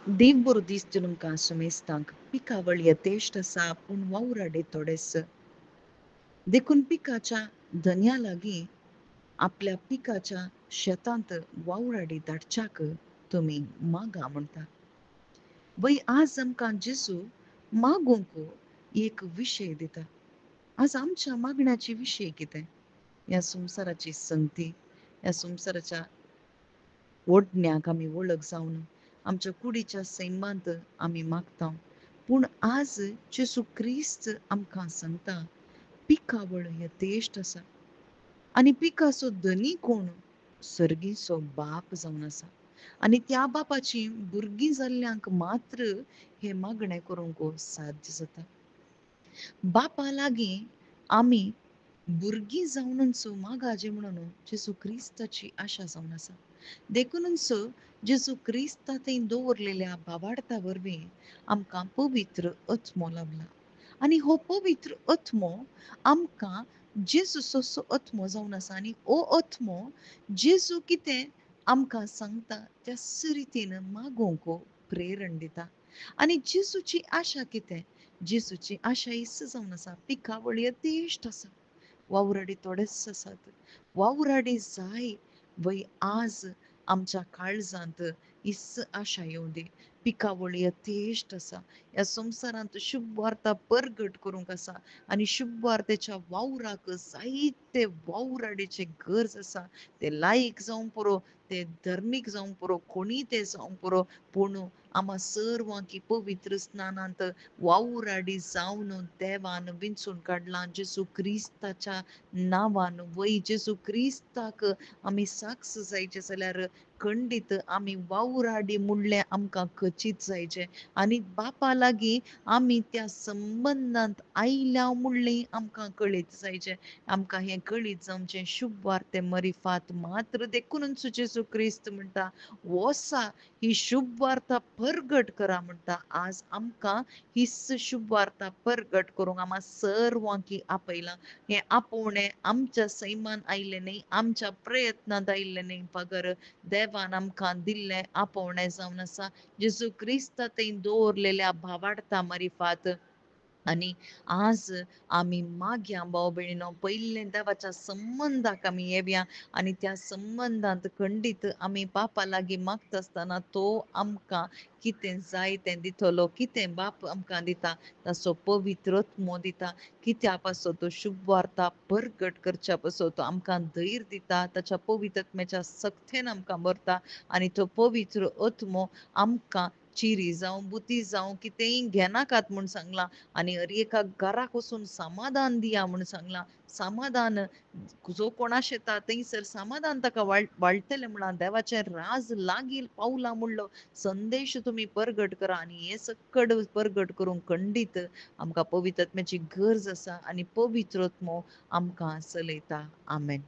देव बरो दीस तुमकां सुमेस्तांक पिकावळ यथेश्ट आसा पूण वावराडे थोडेस देखून पिकाच्या धन्या लागीं आपल्या पिकाच्या शेतांत वावराडी धाडच्याक तुमी मागा म्हणटा. वय आज आमकां जेसू मागोंक एक विशय दिता. आज आमच्या मागण्याचे विशय कितें? ह्या संवसाराची संगती, ह्या संवसाराच्या ओडण्याक आमी वळख जावन आमच्या कुडीच्या सैमांत आमी मागता. पूण आज जेसू क्रिस्त आमकां सांगता पिकावळ यथेश्ट आसा आनी पिकाचो धनी कोण? सर्गीचो बाप जावन आसा. आनी त्या बापाची भुरगीं जाल्ल्यांक मात्र हे मागणें करूंक साध्य जाता. बापा लागीं आमी भुरगीं जावनच मागाचें म्हणून जेसू क्रिस्ताची आशा जावन आसा. देखूनच जेसू क्रिस्ता थंय दवरलेल्या भावार्था वरवीं आमकां पवित्र आत्मो लाबला. आनी हो पवित्र आत्मो आमकां जेजूचो आत्मो जावन आसा आनी हो आत्मो जेजू कितें आमकां सांगता त्या रितीन मागोवंक प्रेरण दिता. आनी जेजूची आशा कितें? जेजूची आशा हिस्स जावन आसा पिकावळ यथेश्ट आसा. वावराडी थोडेच आसात. वावराडी जाय वय आज आमच्या काळजांत हिस्स आशा येवं दी. पिकावळ यथेश्ट आसा. ह्या संवसारांत शुभ वार्ता परगट करूंक आसा आनी शुभ वार्तेच्या वावराक जायते वावराडेचे गरज आसा. ते लायक जावं पुरो, ते धर्मीक जावं पुरो, कोणी ते जावं पुरो, पूण आम्हा सर्वांकी पवित्र स्नानांत वावराडी जावन देवान विंचून काडलां जेजू क्रिस्ताच्या नांवान. वय जेजू क्रिस्ताक आमी साक्ष जायचे जाल्यार खंडीत आमी वावराडी म्हणलें आमकां खचीत जायचें आनी बापा लागीं आमी त्या संबंदांत आयल्या म्हणलें आमकां कळीत जायचें. आमकां हें कळीत जावचें शुभ वार्ते मरिफात मात्र. देखूनच जेजू क्रिस्त म्हणटा वोसा ही शुभ वार्ता परगट करा म्हणटा. आज आमकां हिस्स शुभ वार्ता परगट करूंक आम्हा सर्वांकी आपयलां. हें आपोवणें आमच्या सैमान आयिल्लें न्ही, आमच्या प्रयत्नांत आयिल्लें न्ही, पगर देवान आमकां दिल्लें आपोवणें जावन आसा. जेजू क्रिस्ता थंय दवरलेल्या भावार्था मरिफात. आनी आज आमी मागया भाव भयणीनो, पयलें देवाच्या संबंदाक आमी येवया आनी त्या संबंदांत खंडीत आमी बापा लागीं मागता आसतना तो आमकां कितें जाय तें दितलो. कितें बाप आमकां दिता? ताचो पवित्र आत्मो दिता. कित्या पासो? तो शुभ वार्ता परगट करच्या पासो तो आमकां धैर्य दिता. ताच्या पवित्र आत्म्याच्या सक्तीन आमकां भरता आनी तो पवित्र आत्मो आमकां चिरी जावं बुती जावं कितेंय घेनाकात म्हूण सांगलां आनी हर एका घराक वचून समाधान दिया म्हूण सांगलां. समाधान जो कोणाश येता थंयसर समाधान ताका वाळटलें म्हणून देवाचें राज लागीं पावलां म्हणलो संदेश तुमी परगट करा आनी हे सकट परगट करूंक खंडीत आमकां पवित्र आत्म्याची गरज आसा आनी पवित्र आत्मो आमकां चलयता. आमेन.